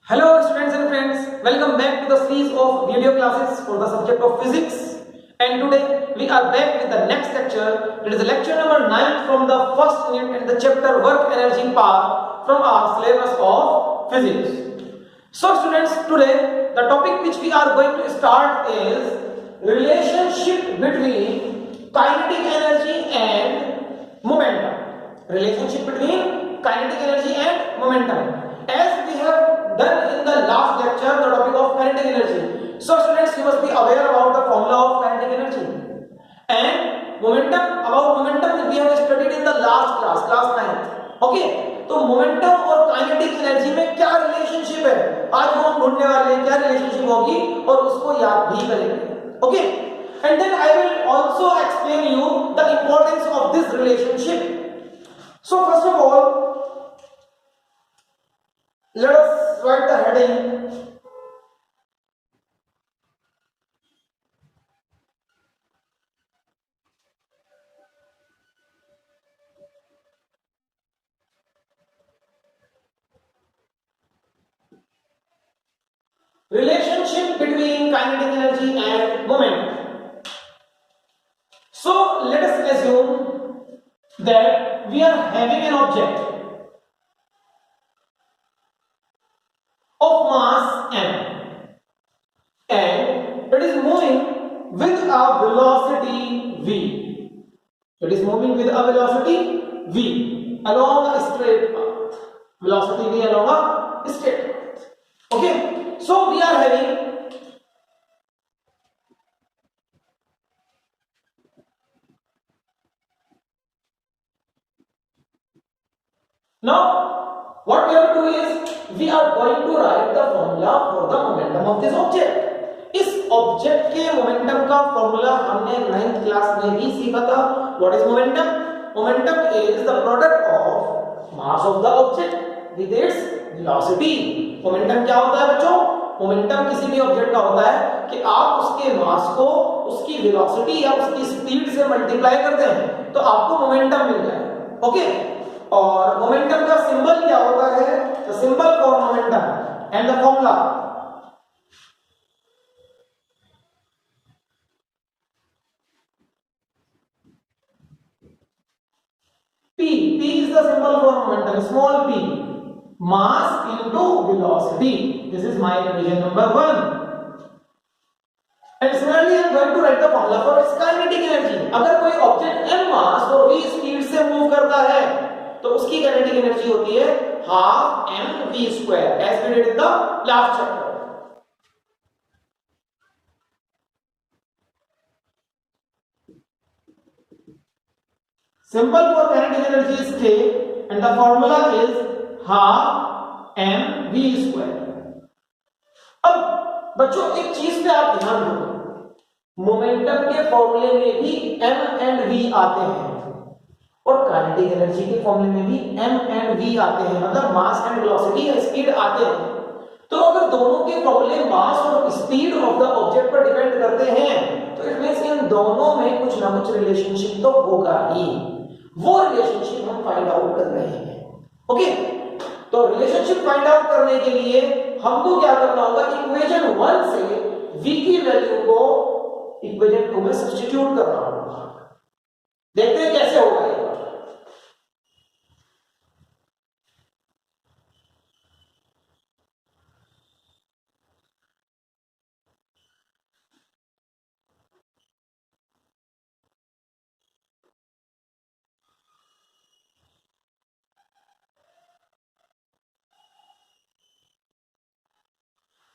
Hello students and friends, welcome back to the series of video classes for the subject of physics. And today we are back with the next lecture. It is lecture number 9 from the first unit in the chapter work energy power from our syllabus of physics. So students, today the topic which we are going to start is relationship between kinetic energy and momentum. Relationship between kinetic energy and momentum. As we have done in the last lecture the topic of kinetic energy. So students, you must be aware about the formula of kinetic energy. And momentum, about momentum we have studied in the last class 9. Okay, तो momentum और kinetic energy में क्या relationship है आज हम ढूंढने वाले हैं, क्या रिलेशनशिप होगी और उसको याद भी करेंगे. Okay, and then I will also explain you the importance of this relationship. So first of all let us write the heading relationship between kinetic energy and momentum. So let us assume that we are having an object of mass m and it is moving with a velocity v. It is moving with a velocity v along a straight path. Velocity v along a straight path. Okay, so we are having now what we have to do is we are going to write the formula for the momentum of this object. इस object के momentum का formula हमने 9th class में भी सीखा था. What is momentum? Momentum is the product of mass of the object with its velocity. Momentum क्या होता है बच्चों? मोमेंटम किसी भी ऑब्जेक्ट का होता है कि आप उसके मास को उसकी वेलोसिटी या उसकी स्पीड से मल्टीप्लाई करते हैं तो आपको मोमेंटम मिल जाएगा. ओके, और मोमेंटम का सिंबल क्या होता है? The symbol for momentum and the formula P. P is the symbol for momentum, small p. Mass into velocity. This is my equation number 1. And similarly, I am going to write the formula for its kinetic energy. अगर कोई object m मास और v speed से move करता है तो उसकी kinetic energy होती है half mv square, as we did in the last chapter. Symbol for kinetic energy is K and the formula is half mv square. अब बच्चों एक चीज पे आप ध्यान दो, मोमेंटम के फॉर्मूले में भी m एंड v आते हैं और काइनेटिक एनर्जी के फॉर्मूले में भी m एंड v आते हैं, मतलब मास एंड वेलोसिटी या स्पीड आते हैं. तो अगर दोनों के फॉर्मूले मास और स्पीड ऑफ द ऑब्जेक्ट पर डिपेंड करते हैं तो इट मींस इन दोनों में कुछ ना कुछ रिलेशनशिप तो होगा ही. वो रिलेशनशिप हम फाइंड आउट कर रहे हैं. ओके, तो रिलेशनशिप फाइंड आउट करने के लिए हमको क्या करना होगा? इक्वेशन 1 से v की वैल्यू को इक्वेशन 2 में सब्स्टिट्यूट करना होगा. देखते हैं कैसे होगा ये.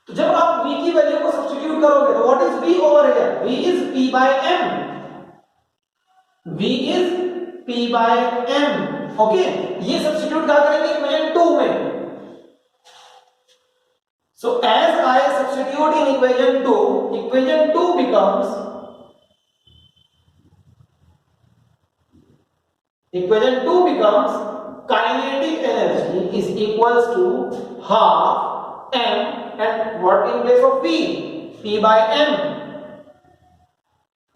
तो जब आप v की वैल्यू को सब्स्टिट्यूट करोगे तो what is v over here? v is p by m. v is p by m. Okay, ये सब्स्टिट्यूट कहां करेंगे? इक्वेशन 2 में. So as I substitute in equation 2 becomes kinetic energy is equals to half m and what in place of v? p by m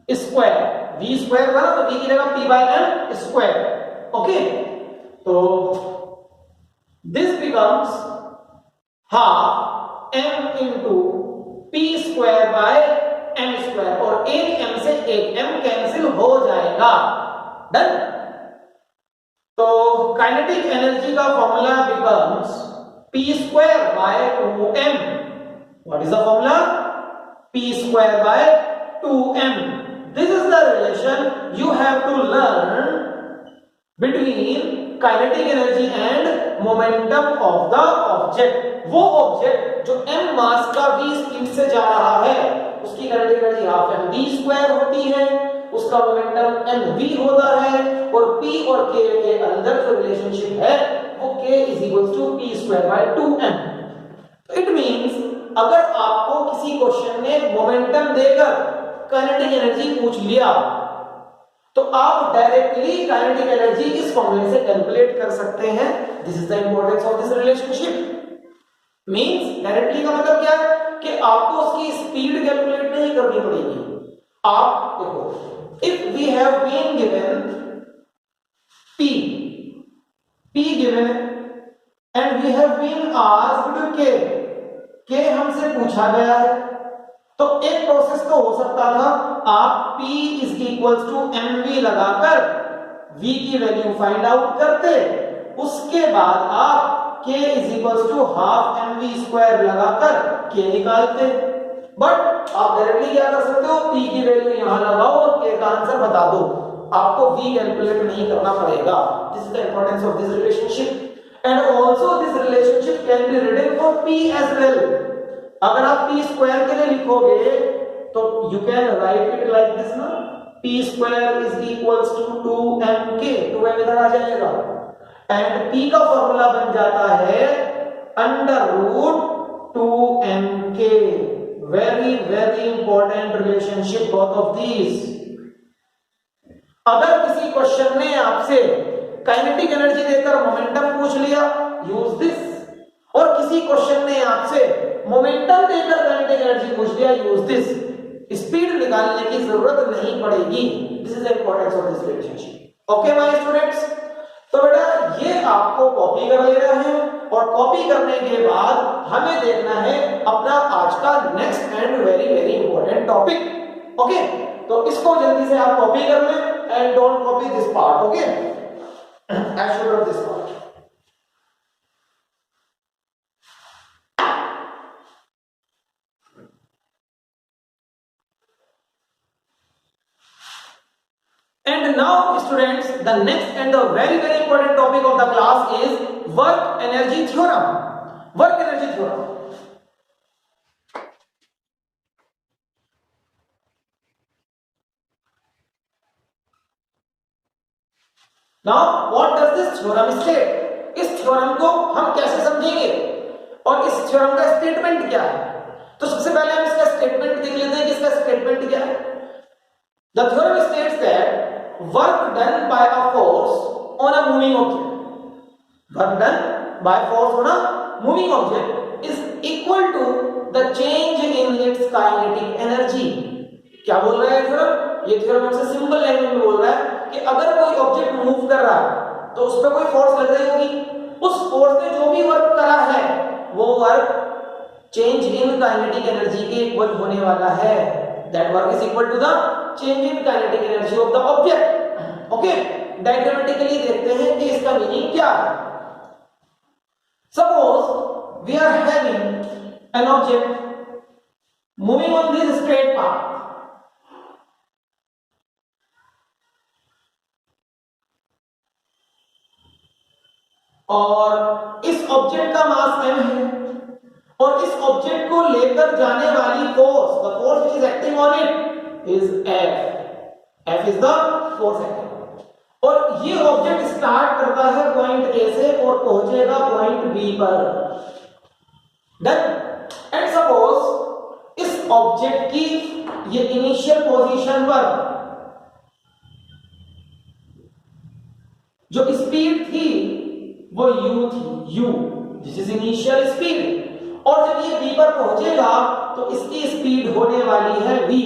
square. v square था ना तो v की जगह p by m square. Okay, तो this becomes half m into p square by m square, और एक m से एक m कैंसिल हो जाएगा। डन। तो काइनेटिक एनर्जी का formula becomes p square by 2m। What is the formula? p square by 2m. This is the relation you have to learn between kinetic energy and momentum of the object. वो object जो m मास का v speed से जा रहा है उसकी kinetic energy half mv square होती है, उसका मोमेंटम mv होता है, और p और k के अंदर जो रिलेशनशिप है वो k is equals to p square by 2m. It means अगर आपको किसी क्वेश्चन ने मोमेंटम देकर काइनेटिक एनर्जी पूछ लिया तो आप डायरेक्टली काइनेटिक एनर्जी इस फॉर्मूले से कैलकुलेट कर सकते हैं। This is the importance of this relationship. Means directly का मतलब क्या है कि आपको उसकी स्पीड कैलकुलेट नहीं करनी पड़ेगी। आप देखो, if we have been given p given and we have been asked k हमसे पूछा गया है, तो एक प्रोसेस तो हो सकता था आप p is equals to mv लगाकर v की वैल्यू फाइंड आउट करते, उसके बाद आप k is equals to half mv square लगाकर k निकालते। बट आप डायरेक्टली क्या कर सकते हो, p की वैल्यू यहां लगाओ और k का आंसर बता दो, आपको v कैलकुलेट नहीं करना पड़ेगा। This is the importance of this relationship. And also this relationship can be written for p as well. अगर आप p स्क्वायर के लिए लिखोगे तो you can write it like this ना, p square is equals to 2mk, 2m इधर आ जाएगा, and p का फॉर्मूला बन जाता है under root 2mk। Very very important relationship both of these. अगर किसी क्वेश्चन ने आपसे काइनेटिक एनर्जी देकर मोमेंटम पूछ लिया, यूज दिस, और किसी क्वेश्चन ने आपसे मोमेंटम देकर काइनेटिक एनर्जी पूछ लिया, यूज दिस। स्पीड निकालने की जरूरत नहीं पड़ेगी। This is the importance of this relationship. Okay my students, तो बेटा ये आपको कॉपी कर लेना है, और कॉपी करने के बाद हमें देखना है अपना आज का next and very very important topic. Okay, तो इसको जल्दी से आप कॉपी कर लें and don't copy this part. Okay, I should have this part. And now students, the next and the very very important topic of the class is work energy theorem. Work energy theorem. Now what does this theorem state? इस theorem को हम कैसे समझेंगे और इस theorem का statement क्या है? तो सबसे पहले हम इसका स्टेटमेंट देख लेते हैं कि इसका स्टेटमेंट क्या है। The theorem states that work done by a force on a moving object, work done by force on a moving object is equal to the change in its kinetic energy. क्या बोल रहा है theorem? ये theorem हमसे simple language में बोल रहा है कि अगर कोई ऑब्जेक्ट मूव कर रहा है तो उस पर कोई फोर्स लग रही होगी, उस फोर्स ने जो भी वर्क करा है वो work change in kinetic energy के इक्वल होने वाला है। That work is equal to the change in kinetic energy of the object. Okay, diagrammatically देखते हैं कि इसका मीनिंग क्या है। Suppose we are having an object moving on this straight path, और इस ऑब्जेक्ट का मास m है, और इस ऑब्जेक्ट को लेकर जाने वाली force, the force which is acting on it is F is the force acting, और ये ऑब्जेक्ट स्टार्ट करता है पॉइंट A से और पहुंचेगा पॉइंट B पर। डन। एंड सपोज इस ऑब्जेक्ट की ये इनिशियल पोजीशन पर जो स्पीड थी वो u थी, u, this is initial speed, और जब ये b पर पहुंचेगा तो इसकी स्पीड होने वाली है v,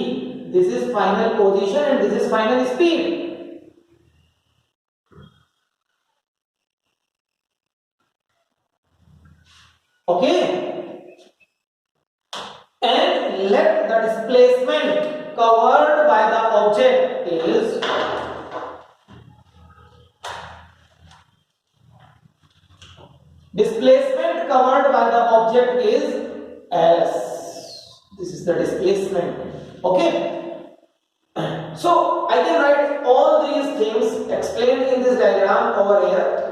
this is final position and this is final speed. Okay, and let the displacement covered by the object is S. This is the displacement. Okay. So I can write all these things explained in this diagram over here.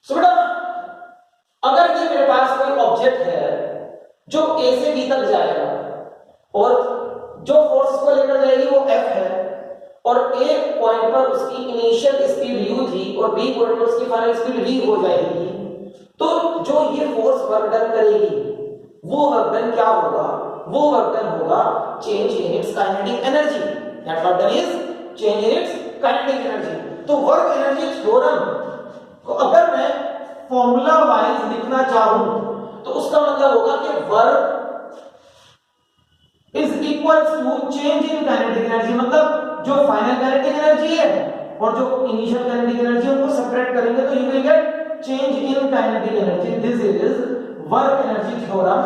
So बेटा अगर ये मेरे पास कोई object है जो A से B तक जाएगा और जो फोर्स को लेकर जाएगी वो F है और A पॉइंट पर उसकी इनिशियल स्पीड U थी और B पॉइंट पर उसकी फाइनल स्पीड V हो जाएगी, तो जो ये फोर्स वर्क डन करेगी वो वर्क डन क्या होगा? वो वर्क डन होगा change in its kinetic energy. That work done is change in its kinetic energy. तो वर्क एनर्जी थ्योरम को अगर मैं फॉर्मूला वाइज लिखना चाहूं तो उसका मतलब होगा कि work is equals to change in kinetic energy. मतलब जो फाइनल काइनेटिक एनर्जी है और जो इनिशियल काइनेटिक एनर्जी है उनको सेपरेट करेंगे तो you will get change in kinetic energy. This is work energy theorem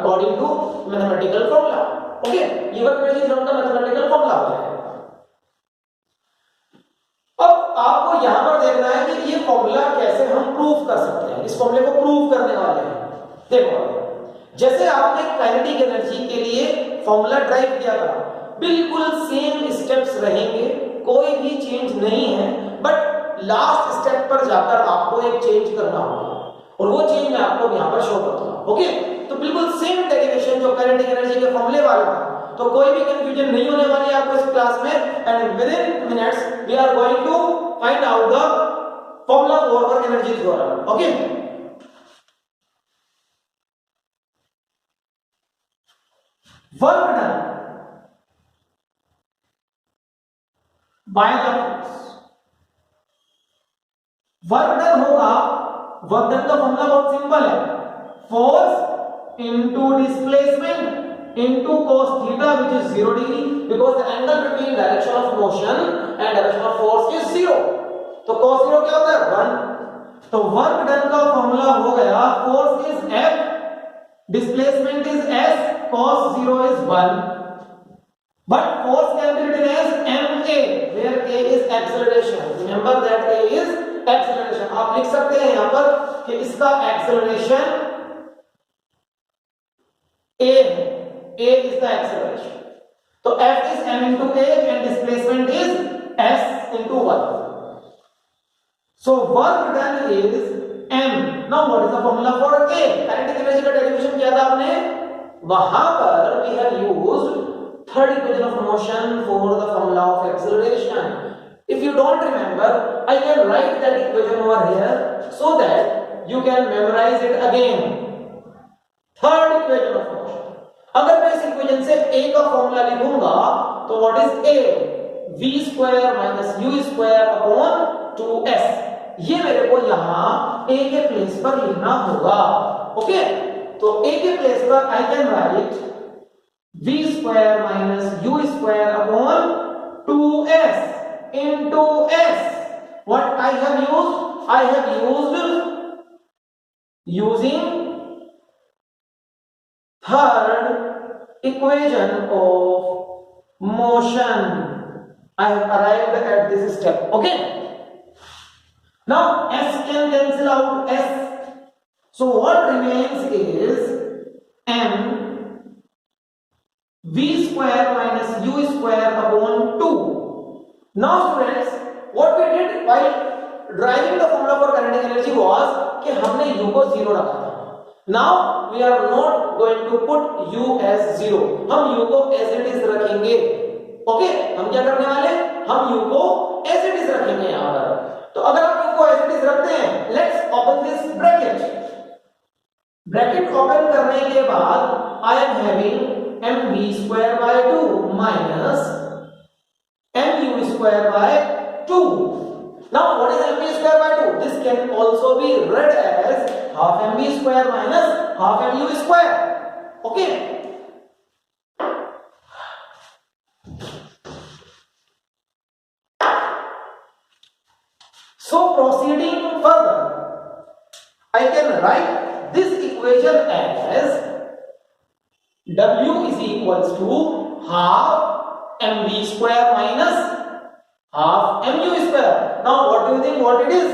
according to mathematical formula. Okay, ये वर्क एनर्जी थ्योरम का मैथमेटिकल फॉर्मूला हो जाएगा. अब आपको यहां पर देखना है कि ये फॉर्मूला कैसे हम प्रूव कर सकते हैं. इस फॉर्मूले को प्रूव करने वाले हैं. देखो, जैसे आपने काइनेटिक एनर्जी के लिए फॉर्मूला ड्राइव किया था, बिल्कुल सेम स्टेप्स रहेंगे, कोई भी चेंज नहीं है. बट लास्ट स्टेप पर जाकर आपको एक चेंज करना होगा और वो चेंज मैं आपको यहां पर शो करूंगा. ओके, तो बिल्कुल सेम डेरिवेशन जो काइनेटिक एनर्जी के फॉर्मूले वाला था, तो कोई भी कंफ्यूजन नहीं होने वाली है आपको इस क्लास में. And within minutes we are going to find out the formula for work energy theorem. Okay, work done by the force. Work done होगा, वर्क डन का फॉर्मूला बहुत सिंपल है. Force into displacement into cos theta, which is 0 degree, because the angle between direction of motion and direction of force is 0. तो cos 0 क्या होता है? 1. तो work done का फॉर्मूला हो गया, force is F, displacement is S, cos 0 is 1. But force can be written as ma, where a is acceleration. Remember that a is acceleration. आप लिख सकते हैं यहां पर कि इसका acceleration a है. A is the acceleration. So F is m into a and displacement is s into 1. So work done is m. Now what is the formula for a? Kinetic energy का derivation किया था आपने, वहां पर we have used third equation of motion for the formula of acceleration. If you don't remember, I can write that equation over here so that you can memorize it again. Third equation of motion. अगर मैं इस equation से a का formula लिखूंगा तो what is a? v square minus u square upon 2s. ये मेरे को यहां a के प्लेस पर लिखना होगा. ओके, तो a के प्लेस पर I can write v square minus u square upon 2s into s. What I have used? I have used using third equation of motion. I have arrived at this step. Okay, now s can cancel out s, so what remains is m v square minus u square upon 2. Now students, what we did while driving the formula for kinetic energy was कि हमने u को 0 रखा था. Now we are not going to put u as 0, हम u को as it is रखेंगे। Okay, हम क्या करने वाले, हम u को एज इट इज रखेंगे यहां पर। तो अगर आप u को एज इट इज रखते हैं, let's open this bracket. Bracket open करने के बाद I am having mv square by 2 minus mu square by 2. Now what is mv square by 2? This can also be read as half mv square minus half mu square. Okay, so proceeding further, I can write this equation as w is equals to half mv square minus half mu square. Now what do you think what it is?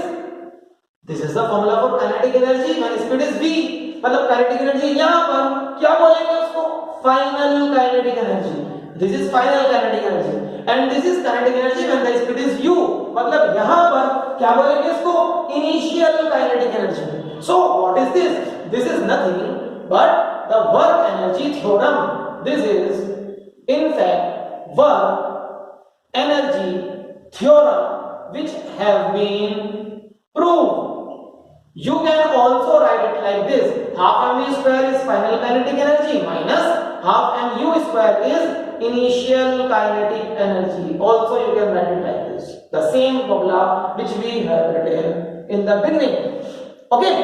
This is the formula for kinetic energy when speed is v. मतलब kinetic energy यहां पर क्या बोलेंगे उसको, final kinetic energy. This is final kinetic energy and this is kinetic energy when the speed is u. मतलब यहां पर क्या बोलेंगे इसको, initial kinetic energy. So what is this? This is nothing but the work energy theorem. This is in fact work energy theorem which have been proved. You can also write it like this: half mv square is final kinetic energy minus half mu square is initial kinetic energy. Also you can write it like this, the same formula which we have written in the beginning. Okay,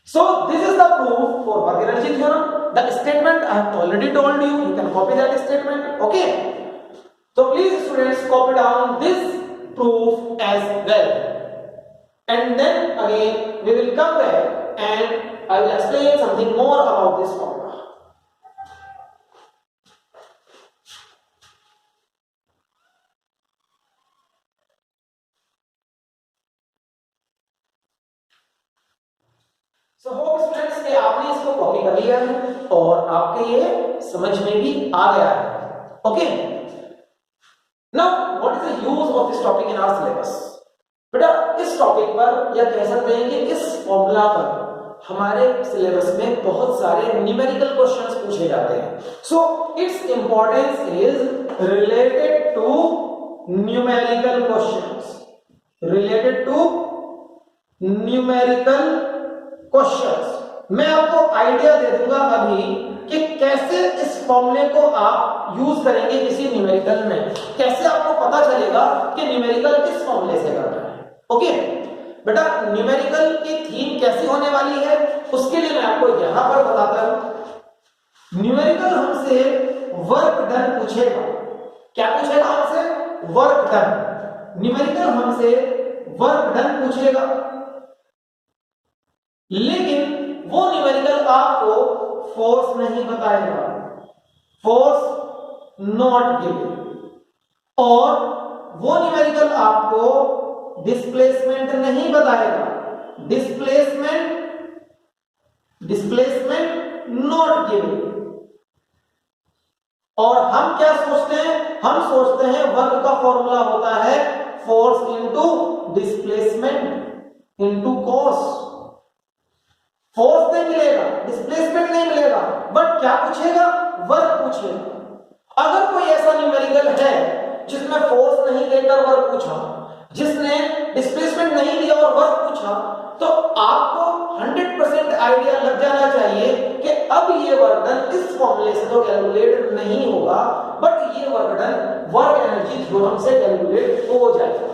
so this is the proof for work energy theorem. The statement I have already told you, you can copy that statement. Okay, so please students copy down this proof as well, and then again we will come back and I will explain something more about this formula. So hope students कि आपने इसको copy कर लिया है और आपके ये समझ में भी आ गया है। Okay, now what is the use of this topic in our syllabus? बेटा इस टॉपिक पर या कह सकते हैं कि इस फॉर्मूला पर हमारे सिलेबस में बहुत सारे न्यूमेरिकल क्वेश्चंस पूछे जाते हैं। So its importance is related to numerical questions, related to numerical questions. मैं आपको आइडिया दे दूंगा अभी कि कैसे इस फॉर्मूले को आप यूज करेंगे किसी न्यूमेरिकल में, कैसे आपको पता चलेगा कि न्यूमेरिकल किस फॉर्मूले से करना है। ओके बेटा, न्यूमेरिकल की थीम कैसी होने वाली है उसके लिए मैं आपको यहां पर बताता हूं। न्यूमेरिकल हमसे वर्क डन पूछेगा। क्या पूछेगा हमसे? Work done. न्यूमेरिकल हमसे वर्क डन पूछेगा, लेकिन वो न्यूमेरिकल आपको फोर्स नहीं बताएगा, फोर्स नॉट गिवन, और वो न्यूमेरिकल आपको डिस्प्लेसमेंट नहीं बताएगा, डिस्प्लेसमेंट नॉट गिवन। और हम क्या सोचते हैं? हम सोचते हैं वर्क का फॉर्मूला होता है force into displacement into cos. Force नहीं मिलेगा, डिस्प्लेसमेंट नहीं मिलेगा, बट क्या पूछेगा? वर्क पूछेगा। अगर कोई ऐसा न्यूमेरिकल है जिसमें फोर्स नहीं देकर वर्क पूछा, जिसने डिस्प्लेसमेंट नहीं दिया और वर्क पूछा, तो आपको 100% आइडिया लग जाना चाहिए कि अब ये वर्क डन इस फॉर्मूले से तो कैलकुलेट नहीं होगा, बट ये work done work energy theorem से कैलकुलेट हो जाएगा।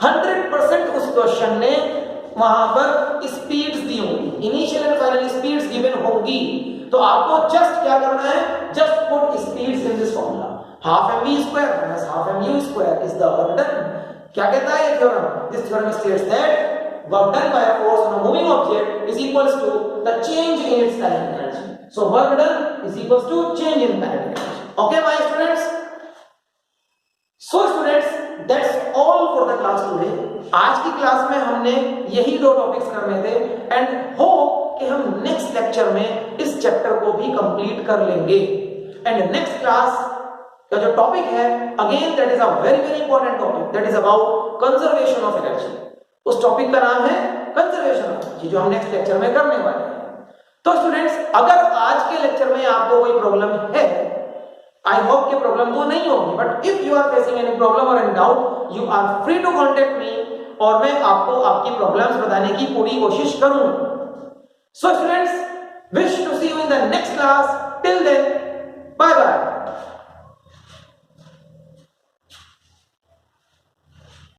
100% उस क्वेश्चन ने वहां पर स्पीड्स दी होंगी, initial and final speeds given होंगी, तो आपको जस्ट क्या करना है? Just put speeds in this formula. Half mv square minus half mu square is the work done. क्या कहता है ये theorem? This theorem states that work done by a force on a moving object is equals to the change in its kinetic energy. So work done is equals to change in kinetic energy. Okay my students? So students, that's all for the class today. आज की class में हमने यही दो topics करने थे and hope कि हम नेक्स्ट लेक्चर में इस चैप्टर को भी कंप्लीट कर लेंगे। एंड नेक्स्ट क्लास का जो टॉपिक है, again that is a very very important topic, that is about conservation of energy. उस टॉपिक का नाम है कंजर्वेशन ऑफ एनर्जी, जो हम नेक्स्ट लेक्चर में करने वाले हैं। तो स्टूडेंट्स, अगर आज के लेक्चर में आपको कोई प्रॉब्लम है, आई होप कि प्रॉब्लम तो नहीं होगी, but if you are facing any problem और any doubt, you are free to contact me, और मैं आपको आपकी प्रॉब्लम्स बताने की पूरी कोशिश करूंगा. So students, wish to see you in the next class. Till then, bye bye.